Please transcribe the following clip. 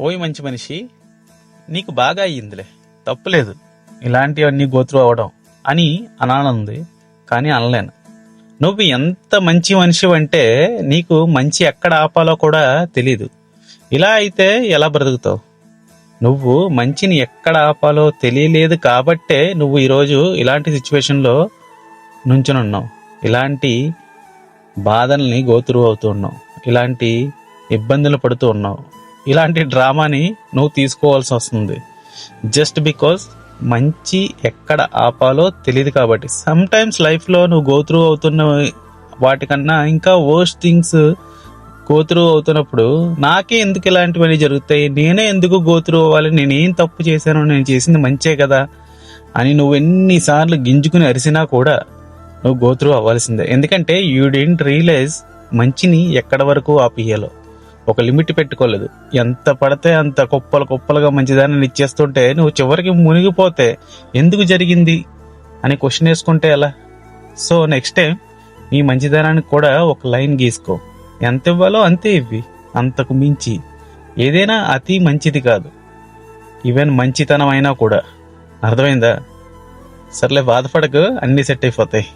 ఓయ్ మంచి మనిషి, నీకు బాగా అయ్యిందిలే, తప్పులేదు ఇలాంటివన్నీ గోత్రు అవ్వడం అని అనాలంది, కానీ అనలేను. నువ్వు ఎంత మంచి మనిషి అంటే నీకు మంచి ఎక్కడ ఆపాలో కూడా తెలీదు. ఇలా అయితే ఎలా బ్రతుకుతావు? నువ్వు మంచిని ఎక్కడ ఆపాలో తెలియలేదు కాబట్టే నువ్వు ఈరోజు ఇలాంటి సిచ్యువేషన్లో నుంచునున్నావు, ఇలాంటి బాధల్ని గోతురు అవుతూ ఉన్నావు, ఇలాంటి ఇబ్బందులు పడుతూ ఉన్నావు, ఇలాంటి డ్రామాని నువ్వు తీసుకోవాల్సి వస్తుంది. జస్ట్ బికాజ్ మంచి ఎక్కడ ఆపాలో తెలియదు కాబట్టి. సమ్ టైమ్స్ లైఫ్లో నువ్వు గోత్రూ అవుతున్న వాటికన్నా ఇంకా వర్స్ట్ థింగ్స్ గోత్రూ అవుతున్నప్పుడు నాకే ఎందుకు ఇలాంటివన్నీ జరుగుతాయి, నేనే ఎందుకు గోత్రూ అవ్వాలి, నేనేం తప్పు చేశాను, నేను చేసింది మంచే కదా అని నువ్వు ఎన్నిసార్లు గింజుకుని అరిసినా కూడా నువ్వు గోత్రూ అవ్వాల్సిందే. ఎందుకంటే యూ డెంట్ రియలైజ్ మంచిని ఎక్కడ వరకు ఆపియాలో. ఒక లిమిట్ పెట్టుకోలేదు. ఎంత పడితే అంత కుప్పలుగా మంచిదాన్ని ఇచ్చేస్తుంటే నువ్వు చివరికి మునిగిపోతే ఎందుకు జరిగింది అని క్వశ్చన్ వేసుకుంటే ఎలా? సో నెక్స్ట్ టైం నీ మంచిదనానికి కూడా ఒక లైన్ గీసుకో. ఎంత ఇవ్వాలో అంతే ఇవ్వి, అంతకు మించి ఏదైనా అతి మంచిది కాదు, ఈవెన్ మంచితనం అయినా కూడా. అర్థమైందా? సర్లే, బాధపడకు, అన్నీ సెట్ అయిపోతాయి.